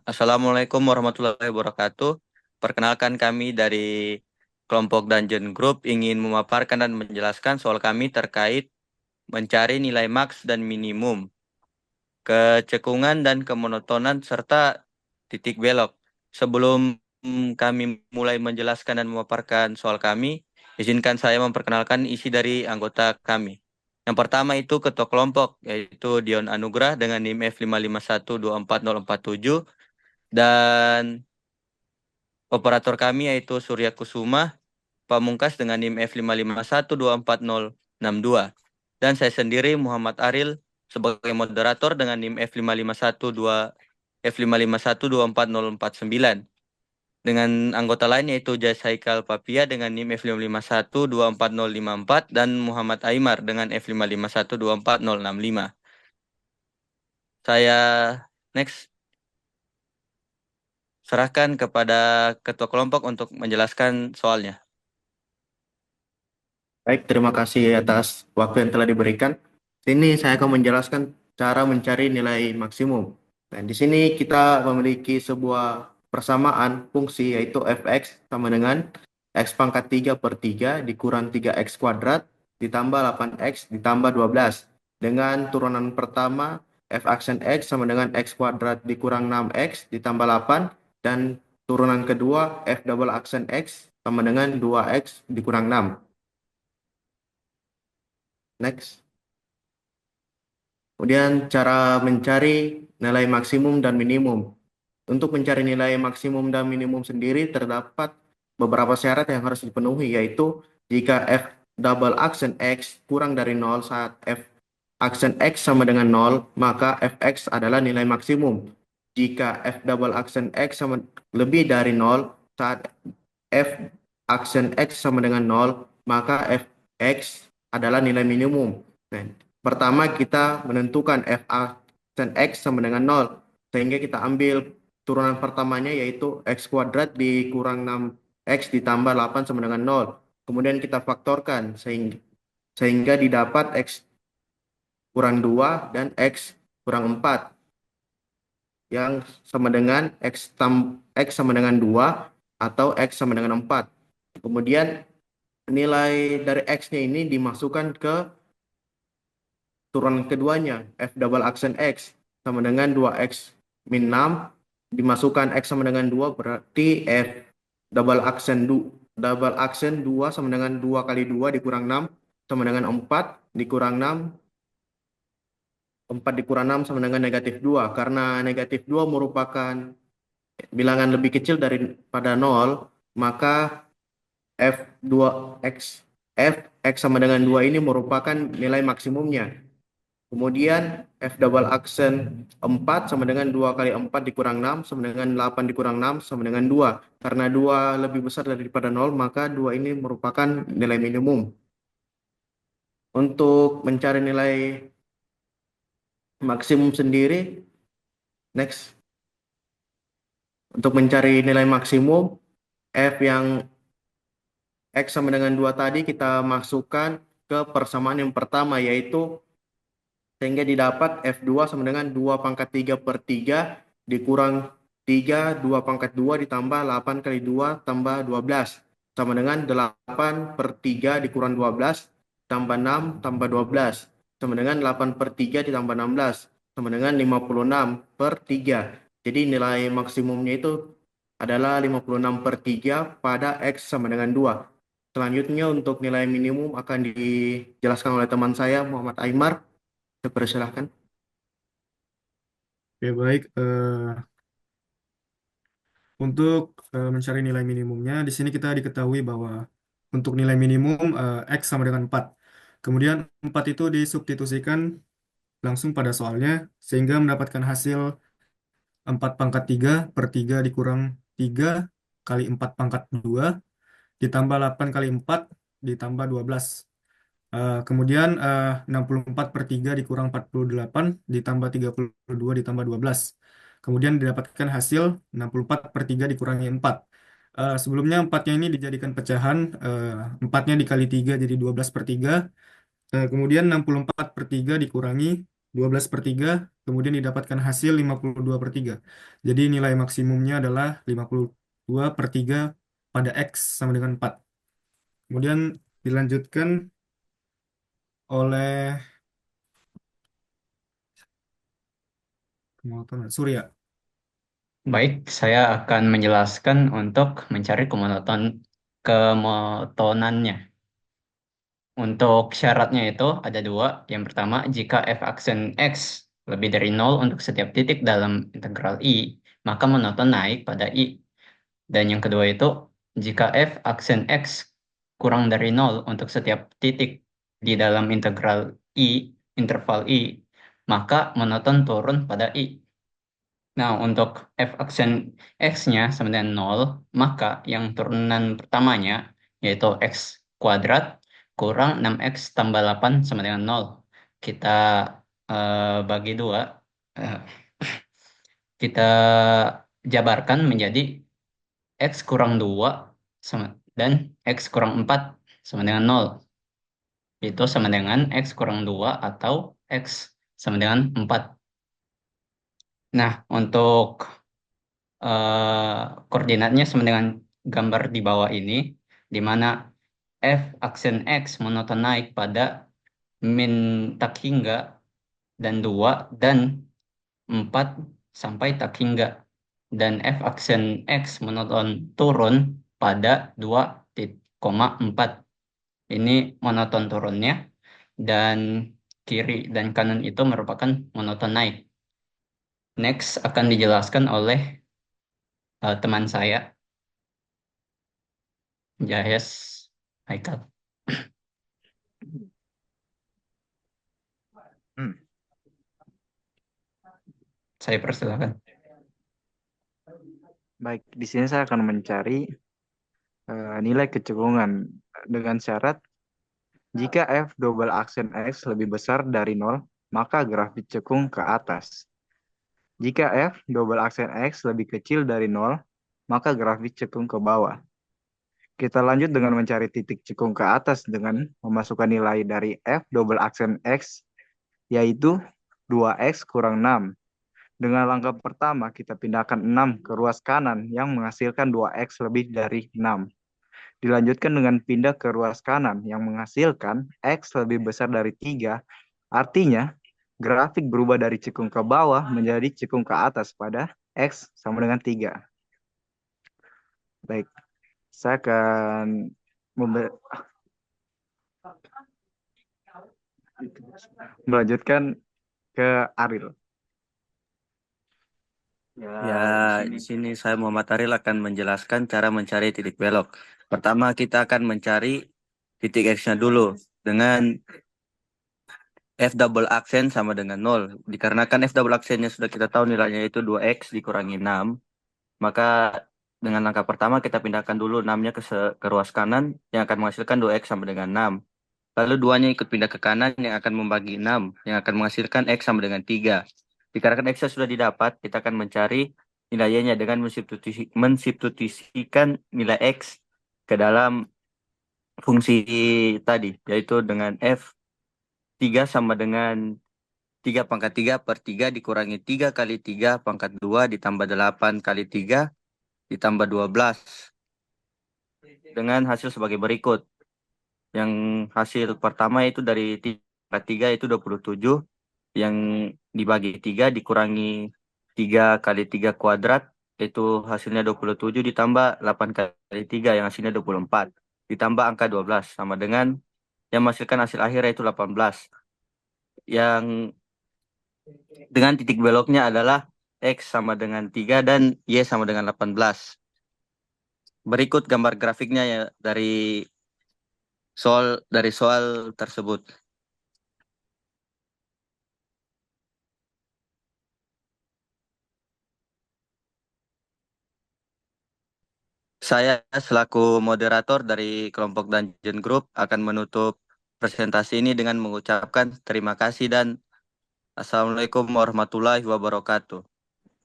Assalamualaikum warahmatullahi wabarakatuh. Perkenalkan kami dari kelompok Dungeon Group ingin memaparkan dan menjelaskan soal kami terkait mencari nilai maks dan minimum, kecekungan dan kemonotonan, serta titik belok. Sebelum kami mulai menjelaskan dan memaparkan soal kami, izinkan saya memperkenalkan isi dari anggota kami. Yang pertama itu ketua kelompok, yaitu Dion Anugrah dengan NIM F551244047 dan operator kami yaitu Surya Kusuma Pamungkas dengan NIM F551244062. Dan saya sendiri Muhammad Aril sebagai moderator dengan NIM F5512409. Dengan anggota lain yaitu Jas Haikal Papia dengan NIM F551244054 dan Muhammad Aimar dengan F551244065. Saya next serahkan kepada ketua kelompok untuk menjelaskan soalnya. Baik, terima kasih atas waktu yang telah diberikan. Sini saya akan menjelaskan cara mencari nilai maksimum. Dan di sini kita memiliki sebuah persamaan fungsi yaitu fx sama dengan x pangkat 3 per 3 dikurang 3x kuadrat ditambah 8x ditambah 12. Dengan turunan pertama f aksen x sama dengan x kuadrat dikurang 6x ditambah 8 dan turunan kedua f double aksen x sama dengan 2x dikurang 6. Next. Kemudian cara mencari nilai maksimum dan minimum. Untuk mencari nilai maksimum dan minimum sendiri terdapat beberapa syarat yang harus dipenuhi, yaitu jika f double aksen x kurang dari 0 saat f aksen x sama dengan 0, maka fx adalah nilai maksimum. Jika f double aksen x sama lebih dari 0 saat f aksen x sama dengan 0, maka fx adalah nilai minimum. Nah, pertama kita menentukan f aksen x sama dengan 0, sehingga kita ambil turunan pertamanya yaitu x kuadrat dikurang 6x ditambah 8 sama dengan 0. Kemudian kita faktorkan sehingga didapat x kurang 2 dan x kurang 4 yang sama dengan x sama dengan 2 atau x sama dengan 4. Kemudian nilai dari x-nya ini dimasukkan ke turunan keduanya, f double aksen x sama dengan 2x min 6, dimasukkan x sama dengan 2 berarti f double aksen 2 sama dengan 2 kali 2 dikurang 6 sama dengan 4 dikurang 6, 4 dikurang 6 sama dengan negatif 2. Karena negatif 2 merupakan bilangan lebih kecil daripada 0, maka f2x f sama dengan 2 ini merupakan nilai maksimumnya. Kemudian f double aksen 4 sama dengan 2 kali 4 dikurang 6 sama dengan 8 dikurang 6 sama dengan 2. Karena 2 lebih besar daripada 0, maka 2 ini merupakan nilai minimum. Untuk mencari nilai maksimum sendiri, next. Untuk mencari nilai maksimum, f yang x sama dengan 2 tadi kita masukkan ke persamaan yang pertama, yaitu sehingga didapat F2 sama dengan 2 pangkat 3 per 3 dikurang 3, 2 pangkat 2 ditambah 8 kali 2 tambah 12. Sama dengan 8 per 3 dikurang 12 tambah 6 tambah 12. Sama dengan 8 per 3 ditambah 16. Sama dengan 56 per 3. Jadi nilai maksimumnya itu adalah 56 per 3 pada X sama dengan 2. Selanjutnya untuk nilai minimum akan dijelaskan oleh teman saya Muhammad Aimar. Saya persilahkan. Oke, baik. Untuk mencari nilai minimumnya, di sini kita diketahui bahwa untuk nilai minimum X sama dengan 4. Kemudian 4 itu disubstitusikan langsung pada soalnya, sehingga mendapatkan hasil 4 pangkat 3 per 3 dikurang 3 kali 4 pangkat 2 ditambah 8 kali 4 ditambah 12. Kemudian 64 per 3 dikurang 48 ditambah 32 ditambah 12. Kemudian didapatkan hasil 64 per 3 dikurangi 4. Sebelumnya 4-nya ini dijadikan pecahan, 4-nya dikali 3 jadi 12 per 3. Kemudian 64 per 3 dikurangi 12/3, kemudian didapatkan hasil 52/3. Jadi nilai maksimumnya adalah 52/3 pada X sama dengan 4. Kemudian dilanjutkan oleh Surya. Baik, saya akan menjelaskan untuk mencari kemotonannya. Untuk syaratnya itu ada dua. Yang pertama, jika f aksen x lebih dari 0 untuk setiap titik dalam integral i, maka monoton naik pada i. Dan yang kedua itu, jika f aksen x kurang dari 0 untuk setiap titik di dalam interval i, maka monoton turun pada i. Nah, untuk f aksen x-nya sama dengan 0, maka yang turunan pertamanya, yaitu x kuadrat kurang 6x tambah 8 sama dengan 0. Kita bagi dua, eh, kita jabarkan menjadi x kurang 2 sama, dan x kurang 4 sama dengan 0. Itu sama dengan x kurang 2 atau x sama dengan 4. Nah, untuk koordinatnya sama dengan gambar di bawah ini, di mana f aksen x monoton naik pada min tak hingga dan 2 dan 4 sampai tak hingga. Dan f aksen x monoton turun pada 2,4. Ini monoton turunnya, dan kiri dan kanan itu merupakan monoton naik. Next akan dijelaskan oleh teman saya, Jahes Haikal. Saya persilakan. Baik, di sini saya akan mencari nilai kecenderungan dengan syarat jika f double aksen x lebih besar dari 0, maka grafik cekung ke atas. Jika f double aksen x lebih kecil dari 0, maka grafik cekung ke bawah. Kita lanjut dengan mencari titik cekung ke atas dengan memasukkan nilai dari f double aksen x, yaitu 2x kurang 6. Dengan langkah pertama, kita pindahkan 6 ke ruas kanan yang menghasilkan 2x lebih dari 6. Dilanjutkan dengan pindah ke ruas kanan yang menghasilkan x lebih besar dari 3. Artinya, grafik berubah dari cekung ke bawah menjadi cekung ke atas pada x sama dengan 3. Baik, saya akan melanjutkan ke Aril. Ya, di sini saya Muhammad Aril akan menjelaskan cara mencari titik belok. Pertama, kita akan mencari titik X-nya dulu dengan F double aksen sama dengan 0. Dikarenakan F double aksennya sudah kita tahu nilainya itu 2X dikurangi 6, maka dengan langkah pertama kita pindahkan dulu 6-nya ke ruas kanan yang akan menghasilkan 2X sama dengan 6. Lalu 2-nya ikut pindah ke kanan yang akan membagi 6, yang akan menghasilkan X sama dengan 3. Dikarenakan X sudah didapat, kita akan mencari nilainya dengan mensubstitusikan nilai X ke dalam fungsi tadi, yaitu dengan F 3 sama dengan 3 pangkat 3 per 3 dikurangi 3 kali 3 pangkat 2 ditambah 8 kali 3 ditambah 12. Dengan hasil sebagai berikut. Yang hasil pertama itu dari 3 itu 27. Yang dibagi 3 dikurangi 3 kali 3 kuadrat, itu hasilnya 27 ditambah 8 kali 3 yang hasilnya 24. Ditambah angka 12 sama dengan yang menghasilkan hasil akhir yaitu 18. Yang dengan titik beloknya adalah X sama dengan 3 dan Y sama dengan 18. Berikut gambar grafiknya ya dari soal tersebut. Saya selaku moderator dari kelompok Dungeon Group akan menutup presentasi ini dengan mengucapkan terima kasih dan Assalamualaikum warahmatullahi wabarakatuh.